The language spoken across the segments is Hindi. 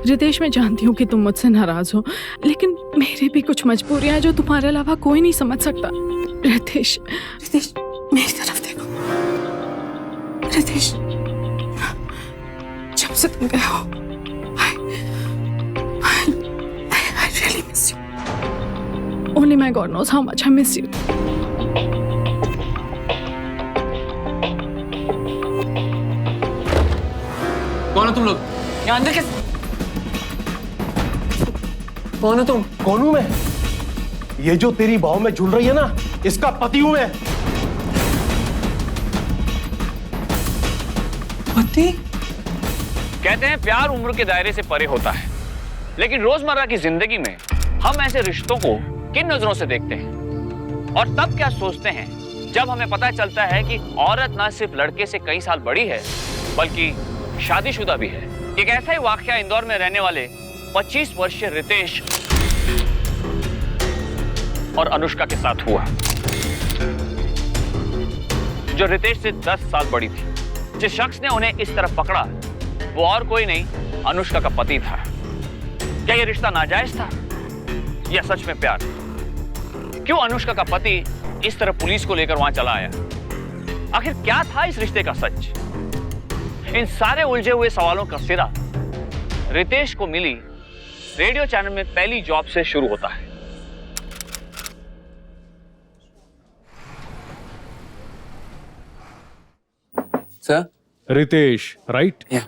रितेश, मैं जानती हूँ कि तुम मुझसे नाराज हो, लेकिन मेरी भी कुछ मजबूरियां हैं जो तुम्हारे अलावा कोई नहीं समझ सकता। रितेश, रितेश, मेरी तरफ देखो। रितेश, जब से तुम गए हो, I really miss you. Only my God knows how much I miss you. कौन हो तुम लोग? यहाँ अंदर कैसे? कौन हो तुम? कौन हूं मैं? ये जो तेरी बाहों में झूल रही है ना, इसका पति हूं मैं। पति? कहते हैं प्यार उम्र के दायरे से परे होता है, लेकिन रोजमर्रा की जिंदगी में हम ऐसे रिश्तों को किन नजरों से देखते हैं और तब क्या सोचते हैं जब हमें पता चलता है कि औरत ना सिर्फ लड़के से कई साल बड़ी है बल्कि शादीशुदा भी है। एक ऐसा ही वाकया इंदौर में रहने वाले 25 वर्षीय रितेश और अनुष्का के साथ हुआ, जो रितेश से 10 साल बड़ी थी। जिस शख्स ने उन्हें इस तरफ पकड़ा वो और कोई नहीं, अनुष्का का पति था। क्या यह रिश्ता नाजायज था या सच में प्यार? क्यों अनुष्का का पति इस तरह पुलिस को लेकर वहां चला आया? आखिर क्या था इस रिश्ते का सच? इन सारे उलझे हुए सवालों का सिरा रितेश को मिली रेडियो चैनल में पहली जॉब से शुरू होता है। Sir? Ritesh, right? Yeah.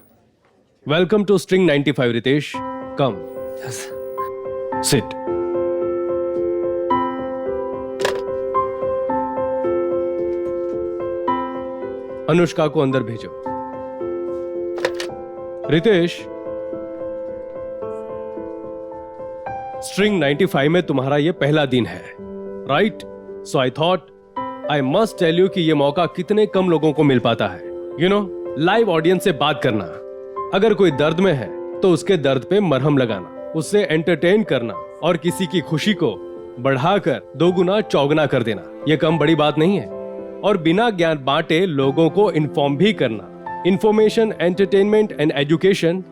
Welcome to string 95, Ritesh. Come, Yes. Sit. Anushka को अंदर भेजो। रितेश, स्ट्रिंग 95 में तुम्हारा ये पहला दिन है, right? So I thought I must tell you कि ये मौका कितने कम लोगों को मिल पाता है। यू नो, लाइव ऑडियंस से बात करना, अगर कोई दर्द में है तो उसके दर्द पे मरहम लगाना, उससे एंटरटेन करना और किसी की खुशी को बढ़ाकर दोगुना चौगुना कर देना, ये कम बड़ी बात नहीं है। और बिना ज्ञान बांटे लोगों को इन्फॉर्म भी करना। Information, entertainment and education,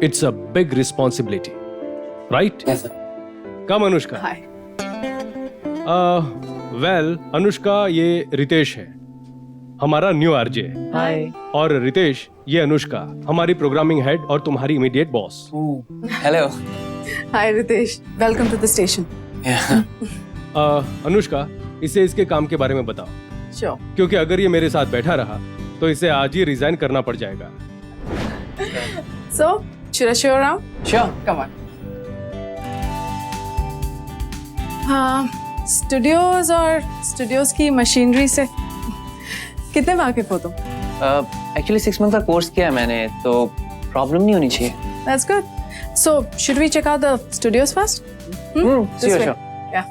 it's a big responsibility, right? Yes, sir. Come Anushka. Hi. Well Anushka, ये रितेश है, हमारा न्यू आरजे। Hi. और रितेश, ये अनुष्का, हमारी प्रोग्रामिंग हेड और तुम्हारी immediate boss. Hello. Hi Ritesh, welcome to the station. Yeah. Anushka, इसे इसके काम के बारे में बताओ, श्योर। क्योंकि अगर ये मेरे साथ बैठा रहा तो इसे आज ही रिजाइन करना पड़ जाएगा। सो should I show around? Sure. Come on. हाँ, स्टूडियोज और स्टूडियोज की मशीनरी से कितने वाकिफ हो तुम? Actually 6 month का कोर्स किया है मैंने, तो प्रॉब्लम नहीं होनी चाहिए। That's good. So should we check out the studios first? This Sure, way. sure. Yeah.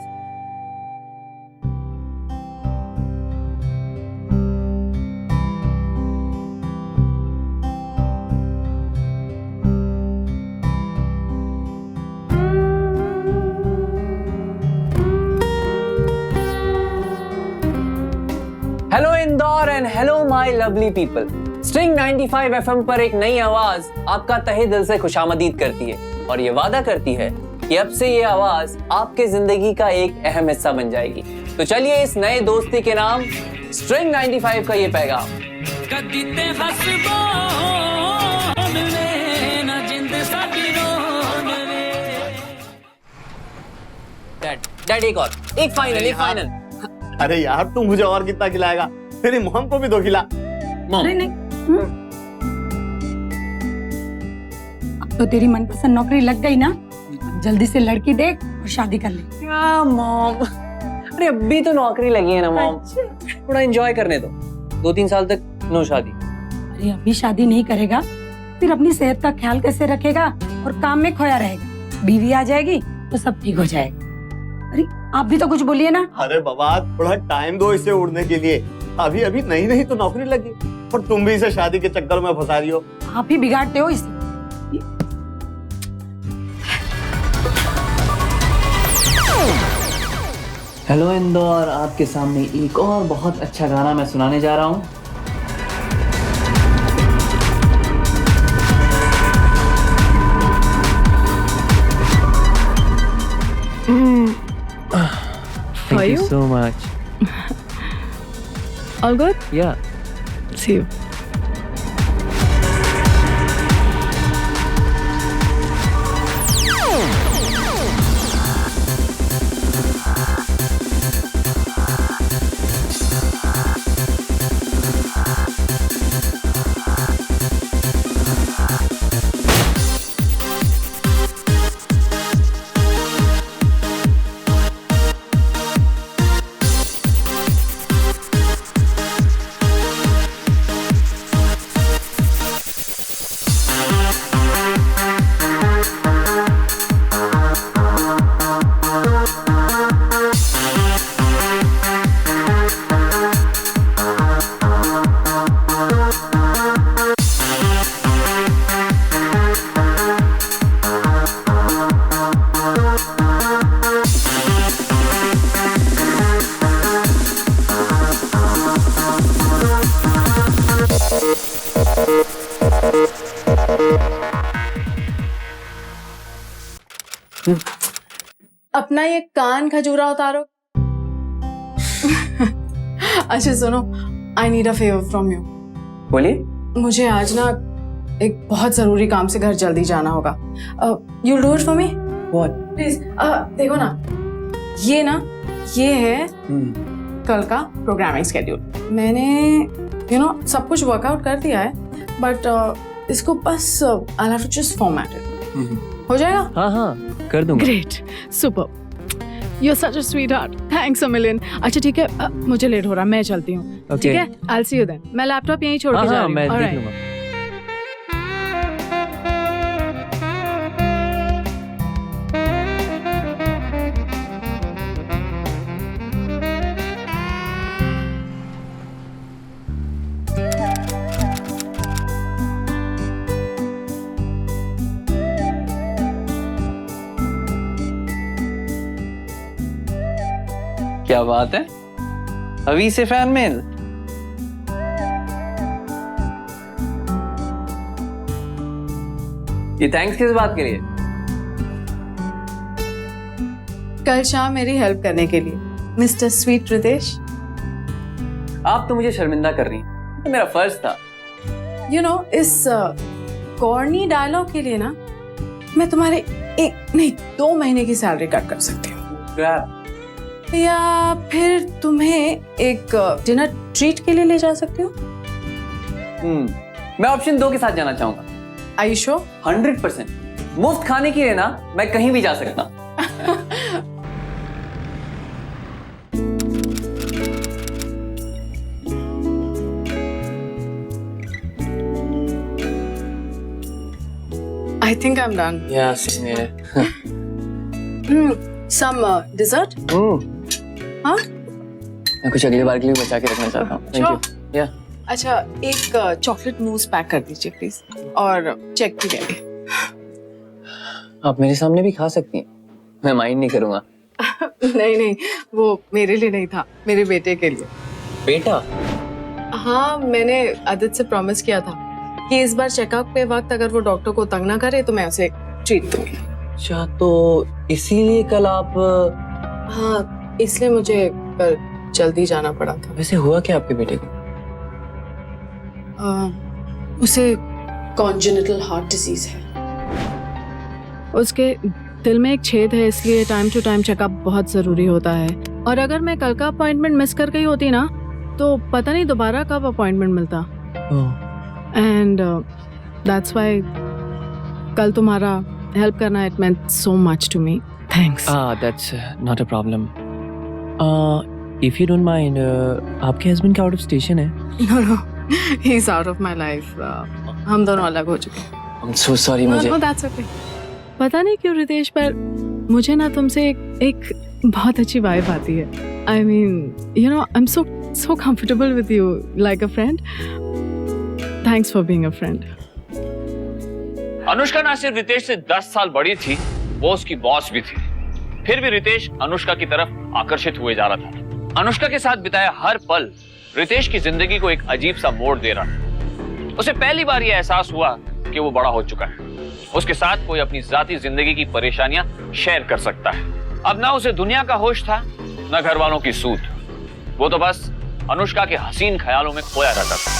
Hello Indore and hello my lovely people. String 95 FM पर एक नई आवाज आपका तहे दिल से खुशामदीद करती है और ये वादा करती है कि अब से ये आवाज आपके जिंदगी का एक अहम हिस्सा बन जाएगी। तो चलिए इस नए दोस्ती के नाम स्ट्रिंग 95 का ये पैगाम। डैड एक और, एक फाइनल। अरे यार तू मुझे और कितना खिलाएगा? तेरी मॉम को भी दो खिला। अरे नहीं, अब तो तेरी मनपसंद नौकरी लग गई ना, जल्दी से लड़की देख और शादी कर ले। क्या मॉम? अरे अभी तो नौकरी लगी है ना मॉम, थोड़ा एंजॉय करने दो। 2-3 साल तक नो शादी। अरे अभी शादी नहीं करेगा फिर अपनी सेहत का ख्याल कैसे रखेगा और काम में खोया रहेगा। बीवी आ जाएगी तो सब ठीक हो जाएगा। अरे आप भी तो कुछ बोलिए ना। अरे बाबा थोड़ा टाइम दो इसे उड़ने के लिए, अभी अभी नहीं तो नौकरी लगी और तुम भी इसे शादी के चक्कर में फंसा रही हो। आप ही बिगाड़ते हो इसे। हेलो इंदौर, आपके सामने एक और बहुत अच्छा गाना मैं सुनाने जा रहा हूँ। For Thank you you? so much. All good? Yeah. See you. अपना ये कान खजूरा उतारो। अच्छा सुनो, I need a favour from you. बोलिए। मुझे आज ना एक बहुत जरूरी काम से घर जल्दी जाना होगा। You do it for me What? Please. देखो ना, ये है कल का प्रोग्रामिंग स्केड्यूल। मैंने सब कुछ वर्कआउट कर दिया है, बट इसको बस I have to just format it. हो जाएगा? हाँ कर दूंगा। Great, super, you are such a sweetheart, thanks a million. अच्छा ठीक है, मुझे लेट हो रहा है, मैं चलती हूँ। Okay. ठीक है, I will see you then. मैं लैपटॉप यहीं छोड़ के जा रही हूँ। मैं देख Alright. लूंगा। क्या बात है, अभी से फैन मेल। ये थैंक्स किस बात के लिए? कल शाम मेरी हेल्प करने के लिए, मिस्टर स्वीट रितेश। आप तो मुझे शर्मिंदा कर रही हैं, तो मेरा फर्ज था। इस कॉर्नी डायलॉग के लिए ना मैं तुम्हारे 1 नहीं 2 महीने की सैलरी कट कर सकती हूँ, ग्रैब। या फिर तुम्हें एक डिनर ट्रीट के लिए ले जा सकती हूँ। मैं ऑप्शन 2 के साथ जाना चाहूंगा। Are you sure? 100%। मुफ्त खाने के लिए ना मैं कहीं भी जा सकता। I think I'm done. Some dessert? हाँ? मैं कुछ अगली बार के लिए बचा के रखना चाहता हूँ। Thank you. Yeah. अच्छा, एक चॉकलेट मूस पैक कर दीजिए प्लीज, और चेक भी देंगे। आप मेरे सामने भी खा सकती हैं, मैं माइंड नहीं करूंगा। नहीं, वो मेरे लिए नहीं था, मेरे बेटे के लिए। बेटा? हाँ, मैंने आदित्य से प्रॉमिस किया था कि इस बार चेकअप पे वक्त अगर वो डॉक्टर को तंग ना करे तो मैं उसे ट्रीट दूंगी। अच्छा, तो इसीलिए कल आप? हाँ, इसलिए मुझे कल जल्दी जाना पड़ा था। वैसे हुआ क्या आपके बेटे को? उसे कॉन्जेनिटल हार्ट डिजीज है। उसके दिल में एक छेद है, इसलिए टाइम टू टाइम चेकअप बहुत जरूरी होता है। और अगर मैं कल का अपॉइंटमेंट मिस कर गई होती ना, तो पता नहीं दोबारा कब अपॉइंटमेंट मिलता। एंड दैट्स व्हाई कल तुम्हारा हेल्प करना, it meant so much to me. Thanks. That's not a problem. If you don't mind, आपके हस्बैंड क्या आउट ऑफ स्टेशन है? No, he is out of my life. हम दोनों अलग हो चुके हैं। I am so sorry. मुझे नो, दैट्स ओके। पता नहीं क्यों रितेश, पर मुझे ना तुमसे एक बहुत अच्छी वाइब आती है। I mean I am so comfortable with you, like a friend. Thanks for being a friend. Anushka ना सिर्फ रितेश से 10 साल बड़ी थी, वो उसकी बॉस भी थी। फिर भी रितेश अनुष्का की तरफ आकर्षित हुए जा रहा था। अनुष्का के साथ बिताया हर पल रितेश की जिंदगी को एक अजीब सा मोड़ दे रहा था। उसे पहली बार यह एहसास हुआ कि वो बड़ा हो चुका है। उसके साथ कोई अपनी जाती जिंदगी की परेशानियां शेयर कर सकता है। अब ना उसे दुनिया का होश था, न घर वालों की सूध। वो तो बस अनुष्का के हसीन ख्यालों में खोया रहता था।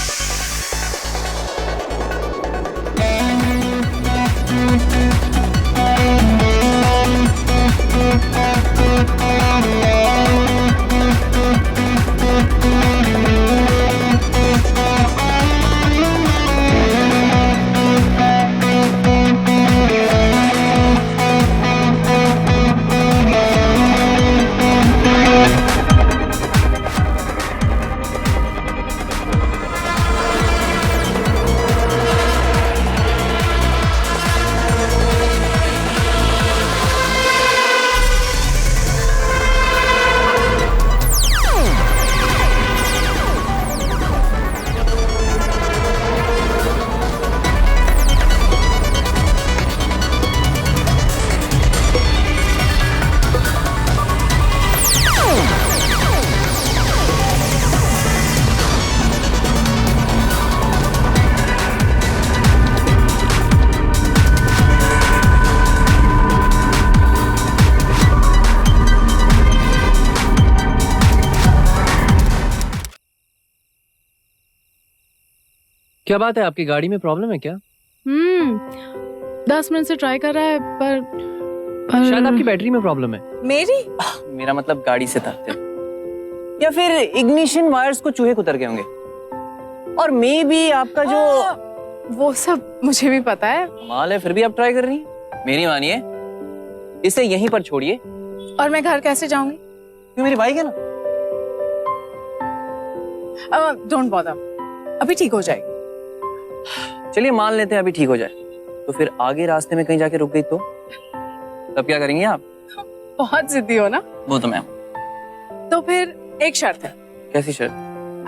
क्या बात है, आपकी गाड़ी में प्रॉब्लम है क्या? 10 मिनट से ट्राई कर रहा है पर शायद आपकी बैटरी में प्रॉब्लम है। मेरी? मेरा मतलब गाड़ी से ताकते, या फिर इग्निशन वायर्स को चूहे कुतर गए होंगे, और मे बी आपका जो वो सब मुझे भी पता है। माल है, फिर भी आप ट्राई कर रही हैं। मेरी मानिए, इसे यहीं पर छोड़िए। और मैं घर कैसे जाऊंगी? क्यों, मेरी बाइक है ना। डोंट बॉदर, अभी ठीक हो जाएगी। चलिए मान लेते हैं अभी ठीक हो जाए, तो फिर आगे रास्ते में कहीं जाके रुक गई तो तब क्या करेंगे आप? बहुत जिद्दी हो ना। वो तो मैम। तो फिर एक शर्त है। कैसी शर्त?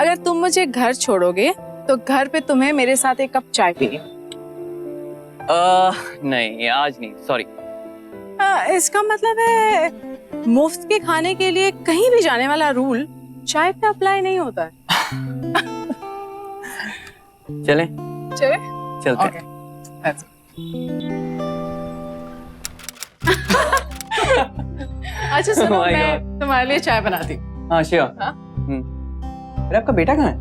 अगर तुम मुझे घर छोड़ोगे तो घर पे तुम्हें मेरे साथ एक कप चाय पीनी। नहीं आज नहीं, सॉरी। इसका मतलब है मुफ्त के खाने के लिए कहीं भी जाने वाला रूल चाय पे अप्लाई नहीं होता है। चलें? चले? चलते हैं। Let's go. अच्छा सुनो, Oh my मैं तुम्हारे लिए चाय बनाती हूँ। हाँ श्योर। हाँ? अरे आपका बेटा कहाँ है?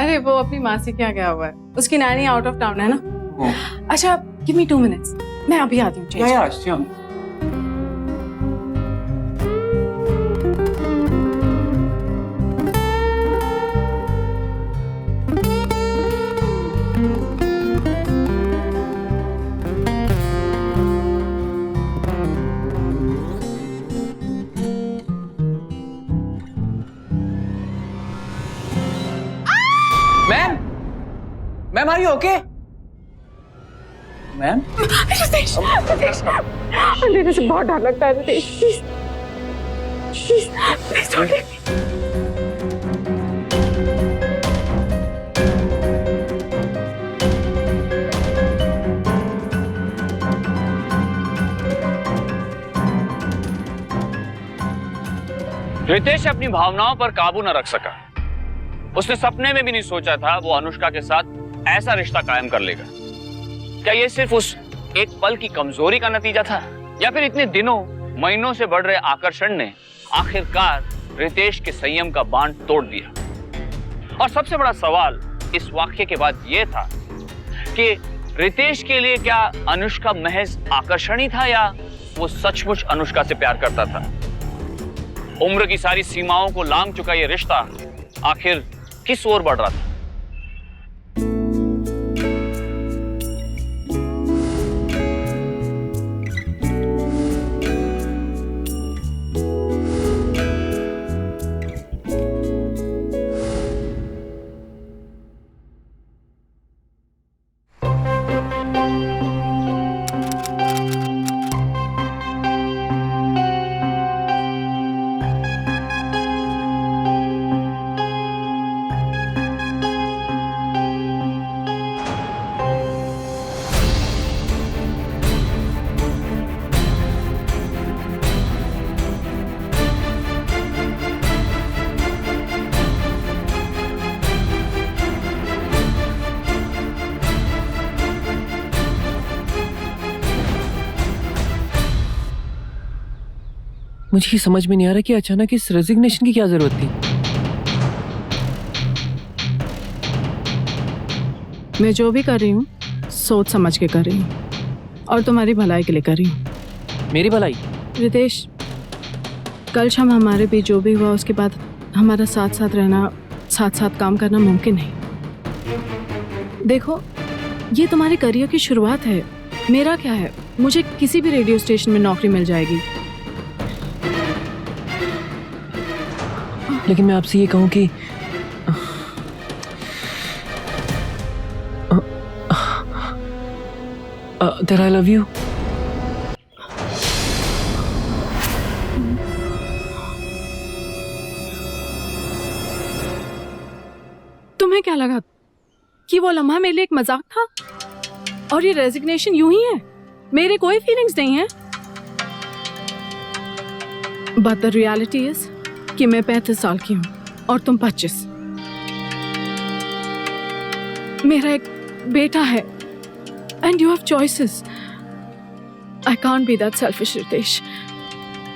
अरे वो अपनी मासी के यहाँ गया हुआ है, उसकी नानी आउट ऑफ टाउन है ना। अच्छा गिव मी 2 मिनट्स, मैं अभी आती हूँ। Yeah sure. Ma'am are you okay? Ma'am अंधेरे से बहुत डर लगता है Ritesh, please don't leave me. Ritesh अपनी भावनाओं पर काबू न रख सका। उसने सपने में भी नहीं सोचा था वो अनुष्का के साथ ऐसा रिश्ता कायम कर लेगा। क्या ये सिर्फ उस एक पल की कमजोरी का नतीजा था, या फिर इतने दिनों महीनों से बढ़ रहे आकर्षण ने आखिरकार रितेश के संयम का बांध तोड़ दिया? और सबसे बड़ा सवाल इस वाक्य के बाद यह था कि रितेश के लिए क्या अनुष्का महज आकर्षण ही था, या वो सचमुच अनुष्का से प्यार करता था? उम्र की सारी सीमाओं को लांघ चुका ये रिश्ता आखिर किस ओर बढ़ रहा था? मुझे ये समझ में नहीं आ रहा कि अचानक इस रेजिग्नेशन की क्या जरूरत थी। मैं जो भी कर रही हूँ सोच समझ के कर रही हूँ और तुम्हारी भलाई के लिए कर रही हूँ। मेरी भलाई? रितेश, कल शाम हमारे बीच जो भी हुआ उसके बाद हमारा साथ साथ रहना, साथ साथ काम करना मुमकिन नहीं। देखो, ये तुम्हारे करियर की शुरुआत है। मेरा क्या है, मुझे किसी भी रेडियो स्टेशन में नौकरी मिल जाएगी। लेकिन मैं आपसे ये कहूँ कि that I love you. तुम्हें क्या लगा कि वो लम्हा मेरे लिए एक मजाक था और ये रेजिग्नेशन यूं ही है? मेरे कोई फीलिंग्स नहीं है। बट द रियलिटी इज कि मैं 35 साल की हूं और तुम 25। मेरा एक बेटा है and you have choices. I can't be that selfish, Ritesh.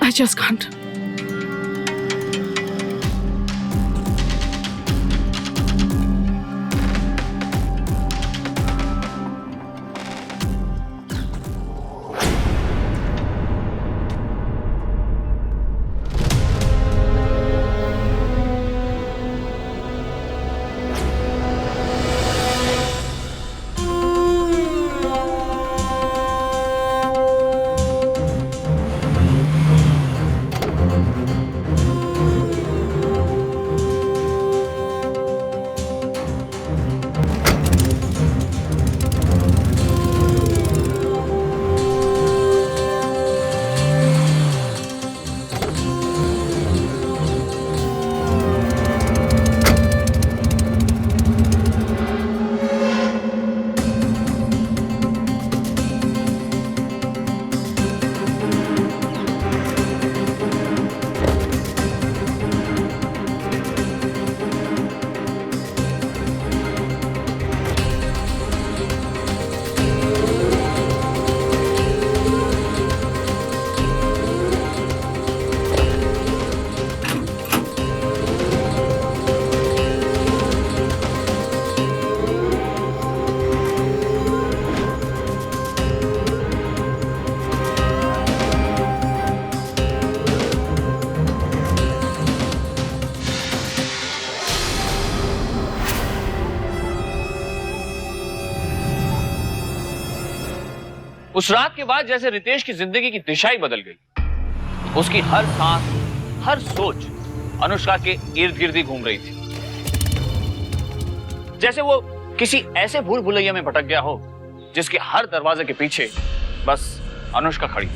I just can't. उस रात के बाद जैसे रितेश की जिंदगी की दिशा ही बदल गई। उसकी हर सांस, हर सोच अनुष्का के इर्द गिर्द ही घूम रही थी। जैसे वो किसी ऐसे भूल भुलैया में भटक गया हो जिसके हर दरवाजे के पीछे बस अनुष्का खड़ी।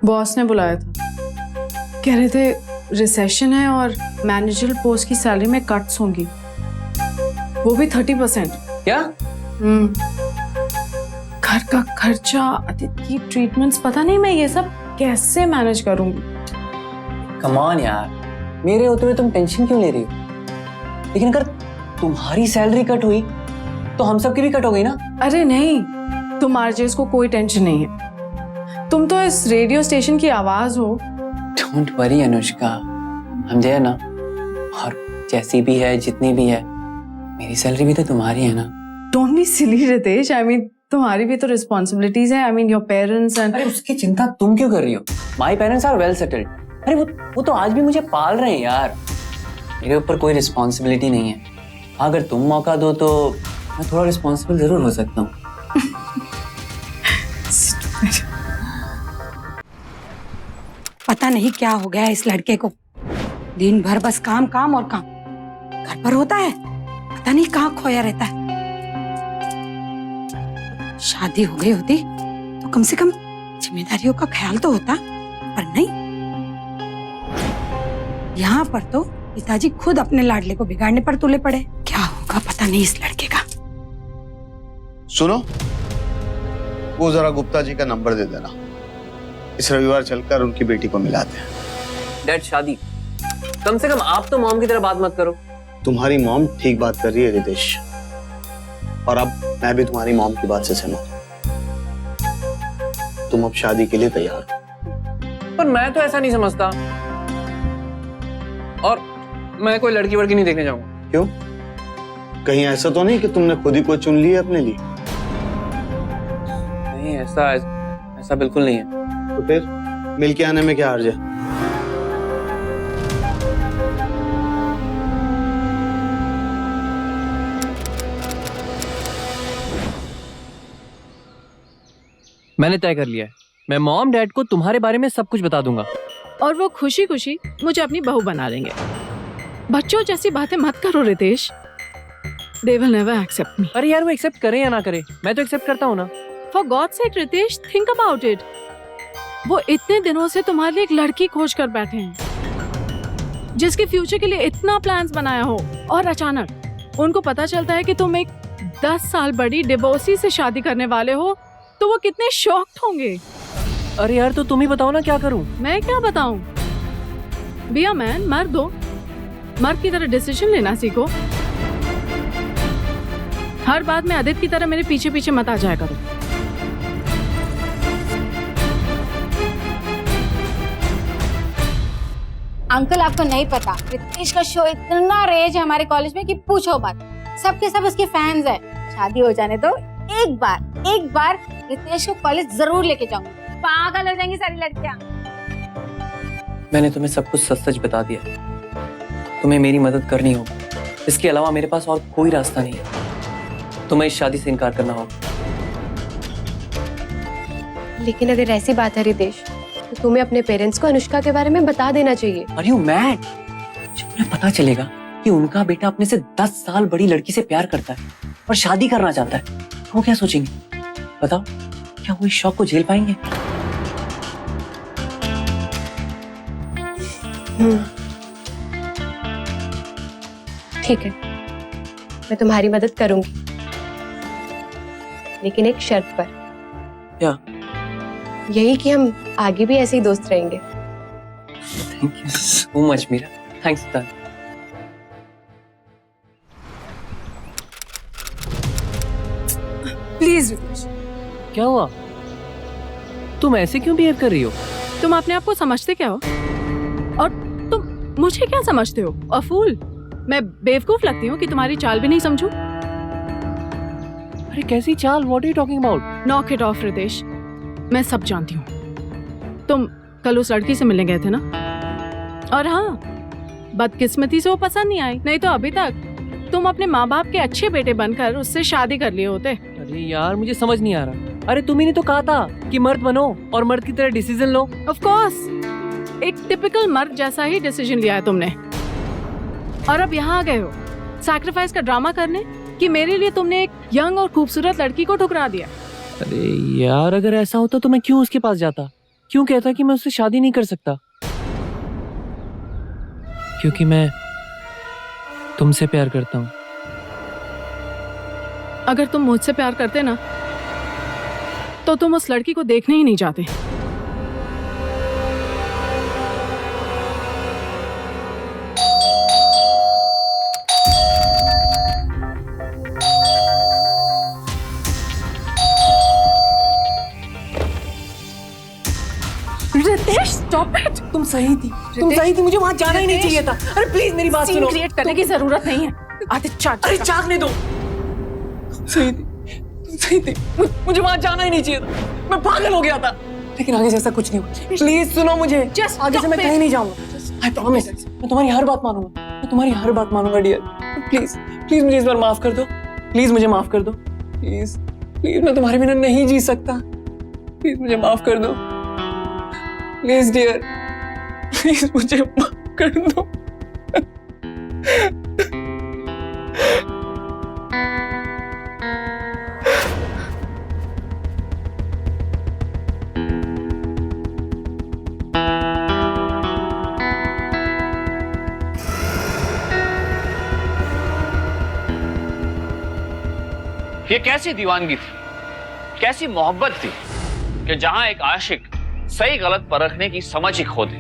बॉस ने बुलाया था, कह रहे थे रिसेशन है और मैनेजरल पोस्ट की सैलरी में कट्स होंगी, वो भी 30%। क्या? घर का खर्चा, अदिति की ट्रीटमेंट्स, पता नहीं मैं ये सब कैसे मैनेज करूंगी। कम ऑन यार, मेरे होते हुए तुम टेंशन क्यों ले रही हो? लेकिन अगर तुम्हारी सैलरी कट हुई तो हम सबकी भी कट हो गई ना। अरे नहीं, तुम आरजेस को कोई टेंशन नहीं है, तुम तो इस रेडियो स्टेशन की आवाज हो। डोंट वरी अनुष्का, हम जो है ना, और जैसी भी है, जितनी भी है, मेरी सैलरी भी तो तुम्हारी है ना। Don't be silly Ritesh, I mean तुम्हारी भी तो रिस्पॉन्सिबिलिटीज है, I mean your parents and. अरे उसकी चिंता तुम क्यों कर रही हो? My parents are well settled. अरे वो तो आज भी मुझे पाल रहे हैं यार। मेरे ऊपर कोई रिस्पॉन्सिबिलिटी नहीं है। अगर तुम मौका दो तो मैं थोड़ा रिस्पॉन्सिबल जरूर हो सकता हूँ। पता नहीं क्या हो गया इस लड़के को, दिन भर बस काम काम और काम। घर पर होता है पता नहीं कहाँ खोया रहता है। शादी हो गई होती तो कम से कम जिम्मेदारियों का ख्याल तो होता, पर नहीं। यहाँ पर तो पिताजी खुद अपने लाडले को बिगाड़ने पर तुले पड़े। क्या होगा पता नहीं इस लड़के का। सुनो, वो जरा गुप्ता जी का नंबर दे देना, इस रविवार चलकर उनकी बेटी को मिलाते हैं। डैड शादी। कम से कम आप तो मॉम की तरह बात मत करो। तुम्हारी मॉम ठीक बात कर रही है रितेश, और अब मैं भी तुम्हारी मॉम की बात से सहमत हूं। तुम अब शादी के लिए तैयार हो। पर मैं तो ऐसा नहीं समझता, और मैं कोई लड़की वड़की नहीं देखने जाऊंगा। क्यों? कहीं ऐसा तो नहीं कि तुमने खुद ही कोई चुन लिया अपने लिए? नहीं, ऐसा बिल्कुल नहीं है। तो फिर मिल के आने में क्या हर्ज है? मैंने तय कर लिया है, मैं मॉम डैड को तुम्हारे बारे में सब कुछ बता दूंगा। और वो खुशी खुशी मुझे अपनी बहू बना लेंगे। बच्चों जैसी बातें मत करो Ritesh. They will never accept me. अरे यार वो एक्सेप्ट करे या ना करे, मैं तो एक्सेप्ट करता हूँ ना। For God's sake Ritesh, think about it. वो इतने दिनों से तुम्हारे लिए एक लड़की खोज कर बैठे हैं, जिसके फ्यूचर के लिए इतना प्लान्स बनाया हो, और अचानक उनको पता चलता है कि तुम एक 10 साल बड़ी डिवोर्सी से शादी करने वाले हो, तो वो कितने शॉक्ड होंगे। अरे यार तो तुम ही बताओ ना क्या करूं? मैं क्या बताऊं? बी अ मैन, मर्द हो, मर्द की तरह डिसीजन लेना सीखो। हर बात में आदित्य की तरह मेरे पीछे पीछे मत आ जाया करो। अंकल आपको नहीं पता, रितेश का शो इतना रेज है हमारे कॉलेज में कि पूछो मत। सबके सब उसके फैंस हैं। शादी हो जाने तो एक बार रितेश को कॉलेज जरूर लेके जाऊंगी। पागल हो जाएंगी सारी लड़कियां। मैंने तुम्हें सब कुछ सच सच बता दिया। तुम्हें मेरी मदद करनी होगी, इसके अलावा मेरे पास और कोई रास्ता नहीं है। तुम्हें इस शादी से इनकार करना होगा। लेकिन अगर ऐसी बात है रितेश, तो तुम्हें अपने पेरेंट्स को अनुष्का के बारे में बता देना चाहिए। Are you mad? जब उन्हें पता चलेगा कि उनका बेटा अपने से 10 साल बड़ी लड़की से प्यार करता है और शादी करना चाहता है, तो वो क्या सोचेंगे? बताओ, क्या वो इस शौक को झेल पाएंगे? ठीक है, मैं तुम्हारी मदद करूंगी, लेकिन एक शर्त पर। क्या? यही कि हम आगे भी ऐसे ही दोस्त रहेंगे। Thank you so much Meera. Thanks दा। प्लीज रितेश। क्या हुआ? तुम ऐसे क्यों बिहेव कर रही हो? तुम अपने आप को समझते क्या हो? और तुम मुझे क्या समझते हो? अ फूल? मैं बेवकूफ लगती हूँ कि तुम्हारी चाल भी नहीं समझूं? अरे कैसी चाल? What are you talking about? Knock it off Ritesh, मैं सब जानती हूँ। तुम कल उस लड़की से मिलने गए थे ना? और हाँ, बदकिस्मती से वो पसंद नहीं आई, नहीं तो अभी तक तुम अपने माँ बाप के अच्छे बेटे बनकर उससे शादी कर लिए होते। अरे यार मुझे समझ नहीं आ रहा। अरे तुम्ही ने तो कहा था कि मर्द बनो और मर्द की तरह डिसीजन लो। ऑफ कोर्स, एक टिपिकल मर्द जैसा ही डिसीजन लिया है तुमने, और अब यहाँ आ गए हो सैक्रिफाइस का ड्रामा करने कि मेरे लिए तुमने एक यंग और खूबसूरत लड़की को ठुकरा दिया। अरे यार अगर ऐसा होता तो मैं क्यों उसके पास जाता? क्यों कहता कि मैं उससे शादी नहीं कर सकता? क्योंकि मैं तुमसे प्यार करता हूँ। अगर तुम मुझसे प्यार करते ना, तो तुम उस लड़की को देखने ही नहीं जाते। Ritesh, stop it. तुम सही थी, मुझे वहां जाना ही नहीं चाहिए था। अरे प्लीज मेरी बात सुनो। क्रिएट करने की जरूरत नहीं है। अरे चाकने दो। सही थी, मुझे वहां जाना ही नहीं चाहिए था। मैं पागल हो गया था, लेकिन आगे से ऐसा कुछ नहीं हुआ। प्लीज सुनो मुझे। आगे से मैं कहीं नहीं जाऊंगा। आई प्रॉमिस, मैं तुम्हारी हर बात मानूंगा डियर। प्लीज मुझे इस बार माफ कर दो। प्लीज मुझे माफ कर दो। प्लीज मैं तुम्हारे बिना नहीं जी सकता। प्लीज मुझे माफ कर दो। प्लीज डियर, प्लीज मुझे माफ कर दो। ये कैसी दीवानगी थी, कैसी मोहब्बत थी कि जहां एक आशिक सही गलत परखने की समझ ही खो दे।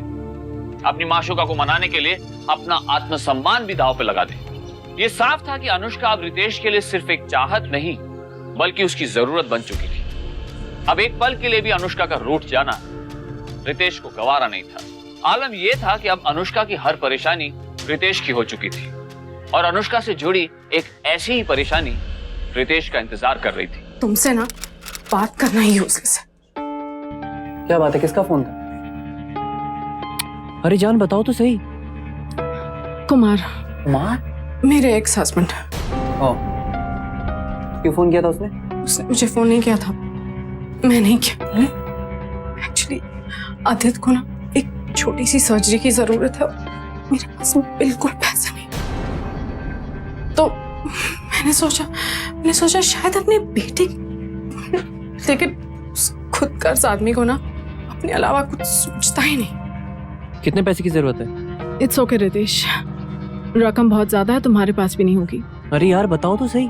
अपनी माशूका को मनाने के लिए अपना आत्मसम्मान भी दांव पे लगा दे। ये साफ था कि अनुष्का अब रितेश के लिए सिर्फ एक चाहत नहीं बल्कि उसकी जरूरत बन चुकी थी। अब एक पल के लिए भी अनुष्का का रूठ जाना रितेश को गवारा नहीं था। आलम यह था कि अब अनुष्का की हर परेशानी रितेश की हो चुकी थी और अनुष्का से जुड़ी एक ऐसी ही परेशानी रितेश का इंतजार कर रही थी। तुमसे ना बात करना ही यूजलेस है। क्या बात है, किसका फोन था? अरे जान बताओ तो सही। कुमार, मेरे एक्स हस्बैंड। क्यों फोन किया था उसने? उसने मुझे फोन नहीं किया था, मैं नहीं किया। एक्चुअली आदित्य को ना एक छोटी सी सर्जरी की जरूरत है, मेरे पास बिल्कुल पैसा नहीं, तो मैंने सोचा शायद अपने बेटे, लेकिन खुद कर्ज आदमी को ना अपने अलावा कुछ सोचता ही नहीं। कितने पैसे की जरूरत है? इट्स ओके रितेश, रकम बहुत ज्यादा है, तुम्हारे पास भी नहीं होगी। अरे यार बताओ तो सही।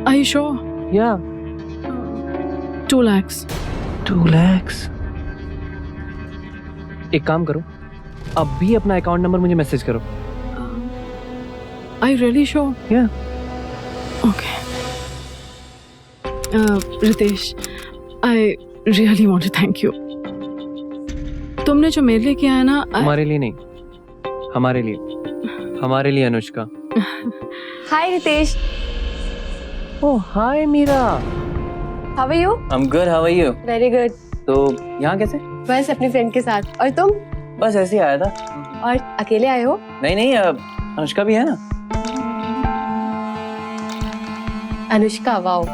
Are you sure? Yeah. 2 lakhs. 2 lakhs? एक काम करो, अब भी अपना अकाउंट नंबर मुझे मैसेज करो। Are you really sure? Yeah. Okay. Ritesh, I really want to thank you. तुमने जो मेरे लिए किया है ना, हमारे लिए नहीं, हमारे लिए Anushka. Hi Ritesh. Oh hi Meera. How are you? I'm good, how are you? Very good. तो यहाँ कैसे? बस अपनी फ्रेंड के साथ। और तुम? बस ऐसे ही आया था। और अकेले आए हो? नहीं, अनुष्का भी है ना। अनुष्का, वाओ।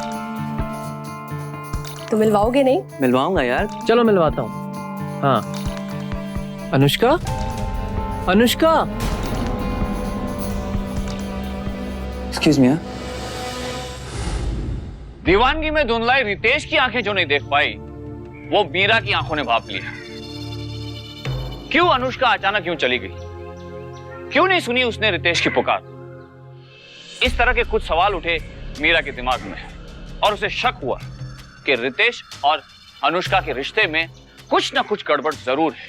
तुम मिलवाओगे नहीं? मिलवाऊंगा यार, चलो मिलवाता हूँ। हाँ अनुष्का, एक्सक्यूज मी। दीवानगी में धुंधलाई रितेश की आंखें जो नहीं देख पाई, वो मीरा की आंखों ने भाप लिया। क्यों अनुष्का अचानक क्यों चली गई? क्यों नहीं सुनी उसने रितेश की पुकार? इस तरह के कुछ सवाल उठे मीरा के दिमाग में और उसे शक हुआ कि रितेश और अनुष्का के रिश्ते में कुछ ना कुछ गड़बड़ जरूर है।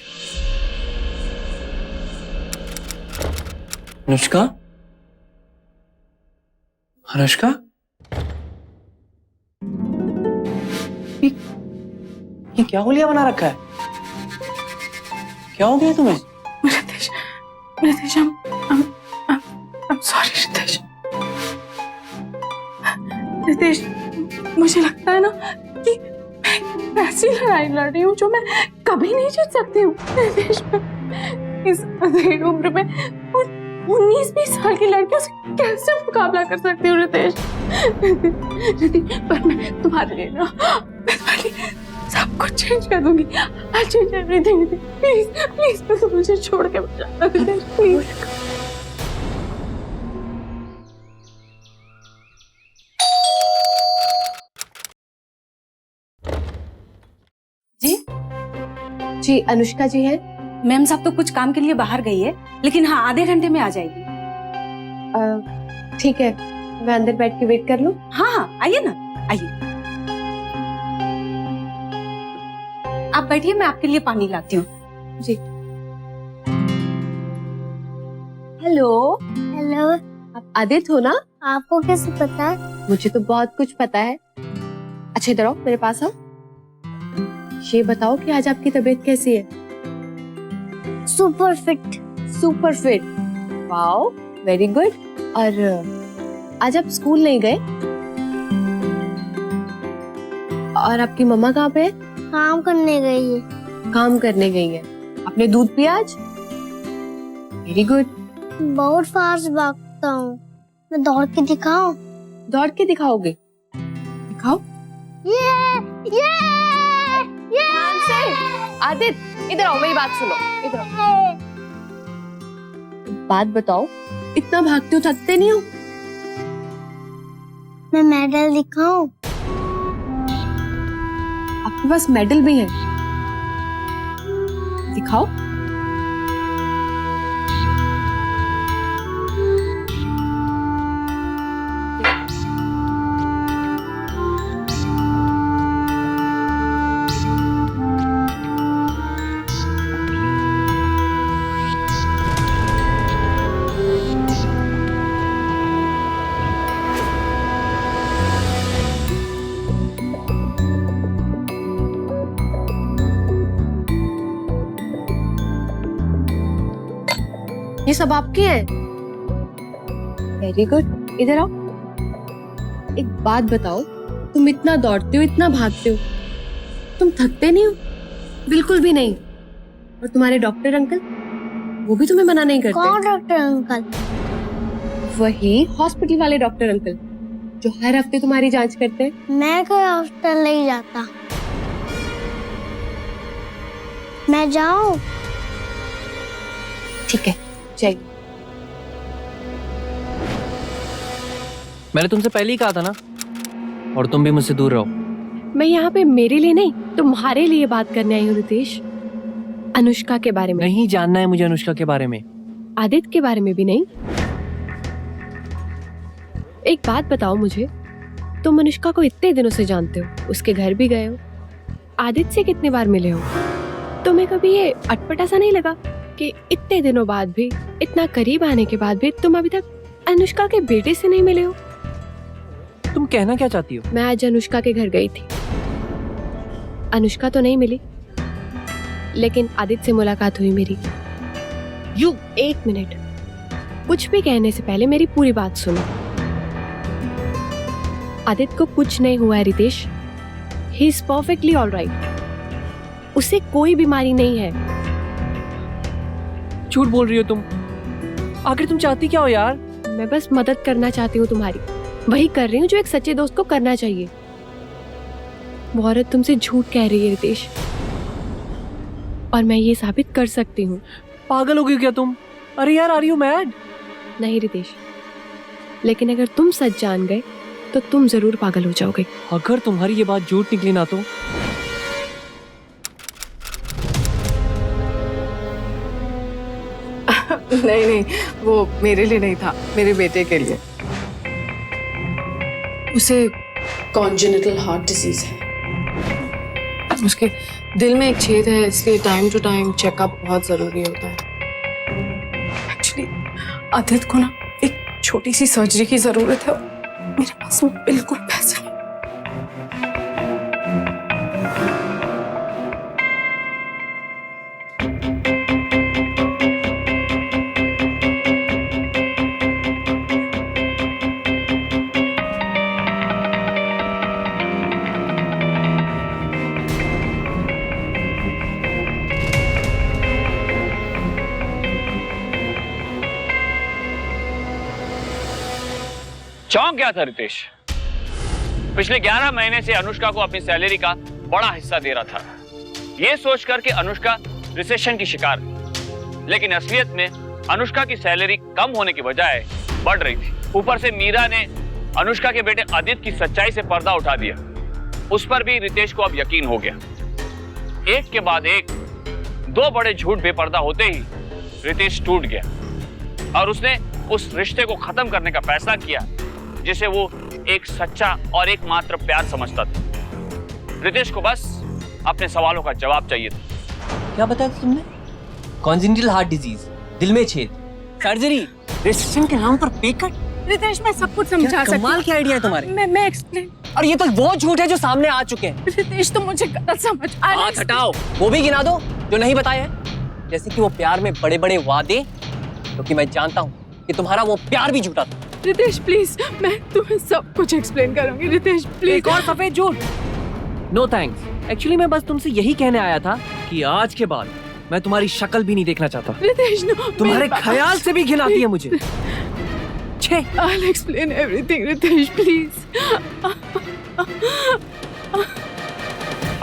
अनुष्का, ये क्या होलिया बना रखा है? क्या हो गया तुम्हें? Ritesh, I'm sorry Ritesh. रितेश, मुझे लगता है ना कि मैं ऐसी लड़ाई लड़ रही हूँ जो मैं कभी नहीं जीत सकती हूँ। रितेश, इस अधेड़ उम्र में 19-20 साल की लड़कियों से कैसे मुकाबला कर सकती हूँ रितेश? पर मैं तुम्हारे लिए ना, मैं तुम्हारे लिए सब कुछ चेंज कर दूंगी। I'll change everything. प्लीज बस मुझे छोड़ के मत जाना रितेश, प्लीज। जी अनुष्का जी है। मैम साहब तो कुछ काम के लिए बाहर गई है, लेकिन हाँ आधे घंटे में आ जाएगी। ठीक है, मैं अंदर बैठ के वेट कर लूं? हाँ आइए ना, आइए। आप बैठिए, मैं आपके लिए पानी लाती हूँ। जी। हेलो। आप आदित्य हो ना? आपको कैसे पता है? मुझे तो बहुत कुछ पता है। अच्छा इधर आओ, मेरे पास आओ। ये बताओ कि आज आपकी तबीयत कैसी है? Super fit. Wow, very good. और आज आप स्कूल नहीं गए? और आपकी मम्मा कहाँ पे है? काम करने गई है। काम करने गई है। आपने दूध पिया आज? Very good. बहुत फास्ट भागता हूँ, मैं दौड़ के दिखाऊं? दौड़ के दिखाओगे? दिखाओ। ये ध्यान से। आदित्य इधर आओ, मेरी बात सुनो। इधर आओ। बात बताओ, इतना भागते हो, थकते नहीं हो? मैं मेडल दिखाऊं? आपके पास मेडल भी है? दिखाओ। ये सब आपके हैं? वेरी गुड, इधर आओ। एक बात बताओ, तुम इतना दौड़ते हो, इतना भागते हो, तुम थकते नहीं हो? बिल्कुल भी नहीं। और तुम्हारे डॉक्टर अंकल, वो भी तुम्हें मना नहीं करते? कौन डॉक्टर अंकल? वही हॉस्पिटल वाले डॉक्टर अंकल जो हर हफ्ते तुम्हारी जांच करते हैं। मैं कोई हॉस्पिटल नहीं जाता। मैं जाऊं? ठीक है, जाइए। मैंने तुमसे पहले ही कहा था ना, और तुम भी मुझसे दूर रहो। मैं यहाँ पे मेरे लिए नहीं, तुम्हारे लिए बात करने आई हूँ रितेश। अनुष्का के बारे में नहीं जानना है मुझे, अनुष्का के बारे में। आदित्य के बारे में भी नहीं। एक बात बताओ मुझे, तुम अनुष्का को इतने दिनों से जानते हो, उसके घर भी गए हो, आदित्य से कितने बार मिले हो? तुम्हें कभी ये अटपटा सा नहीं लगा कि इतने दिनों बाद भी, इतना करीब आने के बाद भी तुम अभी तक अनुष्का के बेटे से नहीं मिले हो? तुम कहना क्या चाहती हो? मैं आज अनुष्का के घर गई थी। अनुष्का तो नहीं मिली, लेकिन आदित्य से मुलाकात हुई मेरी। एक मिनट, कुछ भी कहने से पहले मेरी पूरी बात सुनो। आदित्य को कुछ नहीं हुआ है Ritesh, he is perfectly alright. उसे कोई बीमारी नहीं है। झूठ बोल रही हो तुम। आखिर तुम चाहती क्या हो यार? मैं बस मदद करना चाहती हूँ तुम्हारी, वही कर रही हूँ जो एक सच्चे दोस्त को करना चाहिए। वो औरत तुमसे झूठ कह रही है रितेश, और मैं ये साबित कर सकती हूँ। पागल हो गई क्या तुम? अरे यार, आर यू मैड? नहीं रितेश, लेकिन अगर तुम सच जान गए तो तुम जरूर पागल हो जाओगे। अगर तुम्हारी ये बात झूठ निकली ना तो? नहीं नहीं, वो मेरे लिए नहीं था, मेरे बेटे के लिए। उसे कॉन्जेनिटल हार्ट डिजीज है, उसके दिल में एक छेद है, इसलिए टाइम टू टाइम चेकअप बहुत जरूरी होता है। एक्चुअली आदित्य को ना एक छोटी सी सर्जरी की जरूरत है, मेरे पास में बिल्कुल पैसा नहीं। चौंक गया था रितेश। पिछले 11 महीने से अनुष्का को अपनी सैलरी का बड़ा हिस्सा दे रहा था, ये सोचकर कि अनुष्का रिसेशन की शिकार है। लेकिन असलियत में अनुष्का की सैलरी कम होने की बजाय बढ़ रही थी। ऊपर से मीरा ने अनुष्का के बेटे आदित्य की सच्चाई से पर्दा उठा दिया। उस पर भी रितेश को अब यकीन हो गया। एक के बाद एक दो बड़े झूठ बेपर्दा होते ही रितेश टूट गया और उसने उस रिश्ते को खत्म करने का फैसला किया जिसे वो एक सच्चा और एकमात्र प्यार समझता था। रितेश को बस अपने सवालों का जवाब चाहिए था। क्या बताया तुमने? कॉन्जेनिटल हार्ट डिजीज, दिल में छेद, सर्जरी, रिसेशन के नाम पर पे कट। रितेश, मैं सब कुछ समझा सकती हूँ। कमाल की आइडिया है तुम्हारी। मैं एक्सप्लेन। और ये तो वो झूठ है जो सामने आ चुके हैं। रितेश, तुम मुझे गलत समझ। हाथ हटाओ, वो भी गिना दो जो नहीं बताए हैं। जैसे कि वो प्यार में बड़े बड़े वादे, क्योंकि मैं जानता हूँ कि तुम्हारा वो प्यार भी झूठा था। रितेश प्लीज, मैं तुम्हें सब कुछ एक्सप्लेन करूंगी। रितेश प्लीज। एक और सफेद झूठ। नो थैंक्स, एक्चुअली मैं बस तुमसे यही कहने आया था कि आज के बाद मैं तुम्हारी शक्ल भी नहीं देखना चाहता। रितेश नो, तुम्हारे ख्याल से भी घिनाती है मुझे। I'll explain everything, Ritesh please.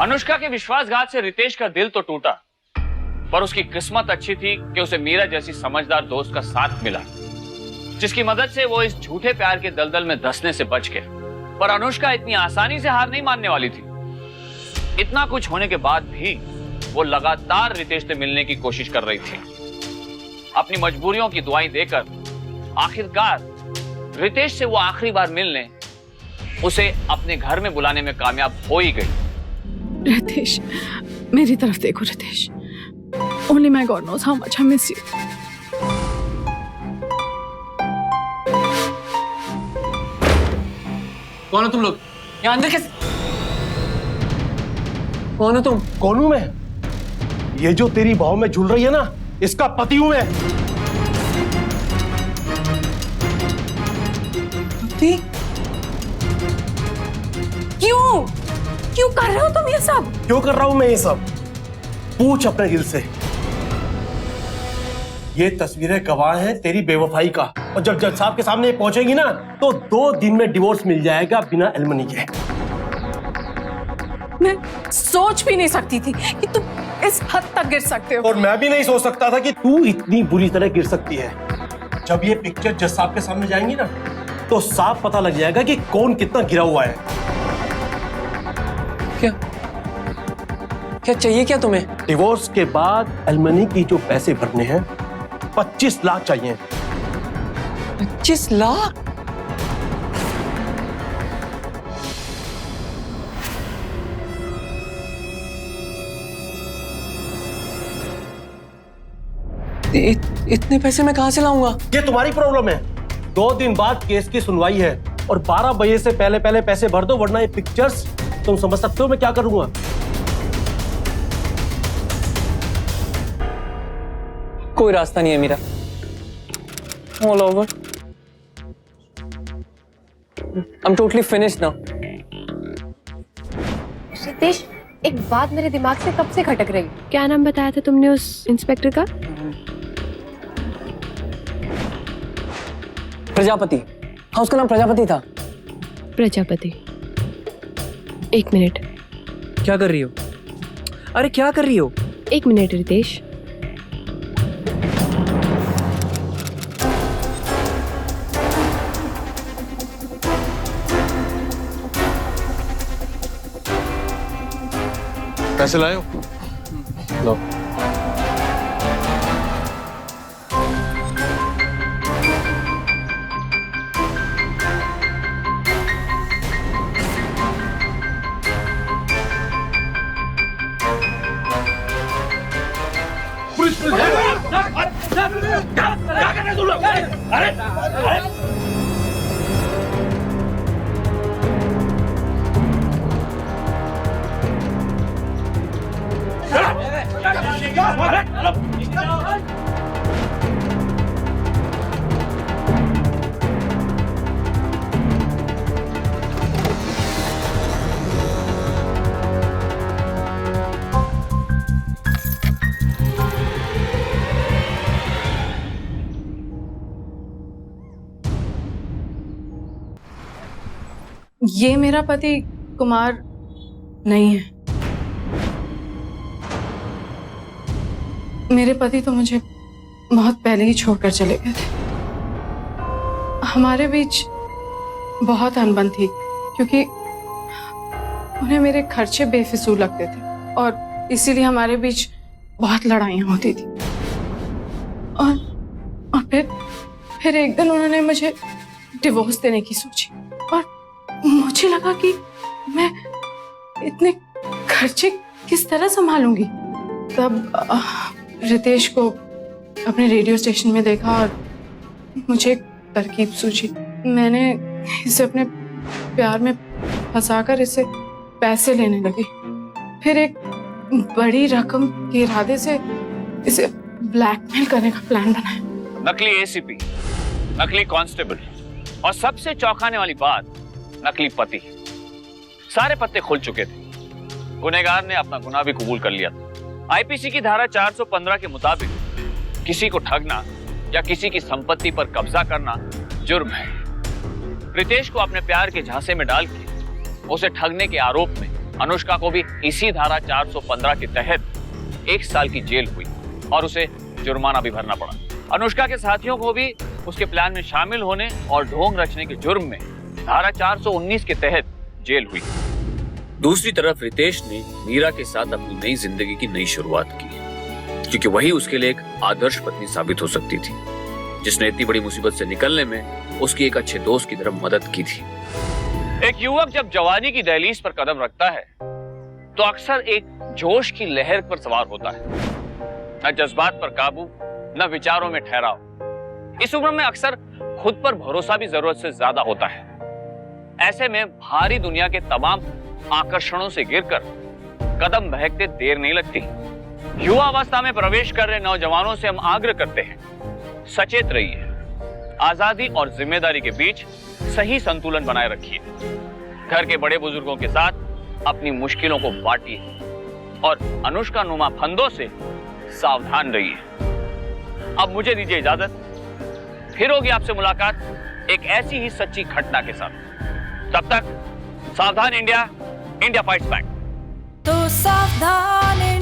Anushka के विश्वासघात से रितेश का दिल तो टूटा, पर उसकी किस्मत अच्छी थी कि उसे मीरा जैसी समझदार दोस्त का साथ मिला, जिसकी मदद से वो इस झूठे प्यार के दलदल में धंसने से बच गया। पर अनुष्का इतनी आसानी से हार नहीं मानने वाली थी। इतना कुछ होने के बाद भी वो लगातार रितेश से मिलने की कोशिश कर रही थी। अपनी मजबूरियों की दुआई देकर आखिरकार रितेश से वो आखिरी बार मिलने उसे अपने घर में बुलाने में कामयाब हो ही गई। रितेश, मेरी तरफ देखो Ritesh. Only my God knows how much I miss you. कौन हो तुम लोग? यहाँ अंदर कैसे? कौन हो तुम? कौन हूं मैं? ये जो तेरी बाहों में झूल रही है ना, इसका पति हूं मैं। स्वाति, क्यों क्यों कर रहे हो तुम ये सब? क्यों कर रहा हूं मैं ये सब? पूछ अपने दिल से। ये तस्वीरें गवाह हैं तेरी बेवफाई का, और जब जज साहब के सामने ये पहुंचेगी ना तो 2 दिन में डिवोर्स मिल जाएगा बिना एलिमनी के। मैं सोच भी नहीं सकती थी कि तुम इस हद तक गिर सकते हो। और मैं भी नहीं सोच सकता था कि तू इतनी बुरी तरह गिर सकती है। जब ये पिक्चर जज साहब के सामने जाएंगी ना तो साफ पता लग जाएगा कि कौन कितना गिरा हुआ है। क्या क्या चाहिए क्या तुम्हें? डिवोर्स के बाद एलिमनी की जो पैसे भरने हैं 25 लाख चाहिए। 25 लाख? इतने पैसे मैं कहां से लाऊंगा? ये तुम्हारी प्रॉब्लम है। 2 दिन बाद केस की सुनवाई है और 12 बजे से पहले पहले पैसे भर दो, वरना ये पिक्चर्स तुम समझ सकते हो मैं क्या करूंगा। कोई रास्ता नहीं है Meera. All over. I'm totally finished now. Ritesh, एक बात मेरे दिमाग से कब से खटक रही। क्या नाम बताया था तुमने उस इंस्पेक्टर का? प्रजापति। हाँ, उसका नाम प्रजापति था। प्रजापति। 1 मिनट। क्या कर रही हो? अरे क्या कर रही हो? 1 मिनट रितेश। पैसे लाए हो? लो। क्या कर रहे तुम लोग? अरे ये मेरा पति कुमार नहीं है। मेरे पति तो मुझे बहुत पहले ही छोड़कर चले गए थे। हमारे बीच बहुत अनबन थी क्योंकि उन्हें मेरे खर्चे बेफिजूल लगते थे और इसीलिए हमारे बीच बहुत लड़ाइयाँ होती थी। और फिर एक दिन उन्होंने मुझे डिवोर्स देने की सोची और मुझे लगा कि मैं इतने खर्चे किस तरह संभालूंगी। तब रितेश को अपने रेडियो स्टेशन में देखा और मुझे एक तरकीब सूझी। मैंने इसे अपने प्यार में फंसाकर इससे पैसे लेने लगी। फिर एक बड़ी रकम के इरादे से इसे ब्लैकमेल करने का प्लान बनाया। नकली एसीपी, नकली कांस्टेबल और सबसे चौंकाने वाली बात, नकली पति। सारे पत्ते खुल चुके थे। गुनहगार ने अपना गुनाह भी कबूल कर लिया था। आईपीसी की धारा 415 के मुताबिक किसी को ठगना या किसी की संपत्ति पर कब्जा करना जुर्म है। रितेश को अपने प्यार के झांसे में डाल के उसे ठगने के आरोप में अनुष्का को भी इसी धारा 415 के तहत 1 साल की जेल हुई और उसे जुर्माना भी भरना पड़ा। अनुष्का के साथियों को भी उसके प्लान में शामिल होने और ढोंग रचने के जुर्म में धारा 419 के तहत जेल हुई। दूसरी तरफ रितेश ने मीरा के साथ अपनी नई जिंदगी की नई शुरुआत की, क्योंकि वही उसके लिए एक आदर्श पत्नी साबित हो सकती थी, जिसने इतनी बड़ी मुसीबत से निकलने में उसकी एक अच्छे दोस्त की तरह मदद की थी। एक युवक जब जवानी की दहलीज पर कदम रखता है तो अक्सर एक जोश की लहर पर सवार होता है, न जज्बात पर काबू, न विचारों में ठहराव। इस उम्र में अक्सर खुद पर भरोसा भी जरूरत से ज्यादा होता है। ऐसे में भारी दुनिया के तमाम आकर्षणों से गिरकर कदम बहकते देर नहीं लगती। युवा अवस्था में प्रवेश कर रहे नौजवानों से हम आग्रह करते हैं, सचेत रहिए। आजादी और जिम्मेदारी के बीच सही संतुलन बनाए रखिए। घर के बड़े बुजुर्गों के साथ अपनी मुश्किलों को बांटिए और अनुष्का नुमा फंदों से सावधान रहिए। अब मुझे दीजिए इजाजत, फिर होगी आपसे मुलाकात एक ऐसी ही सच्ची घटना के साथ। तब तक सावधान इंडिया, इंडिया फाइट्स बैक। तो सावधान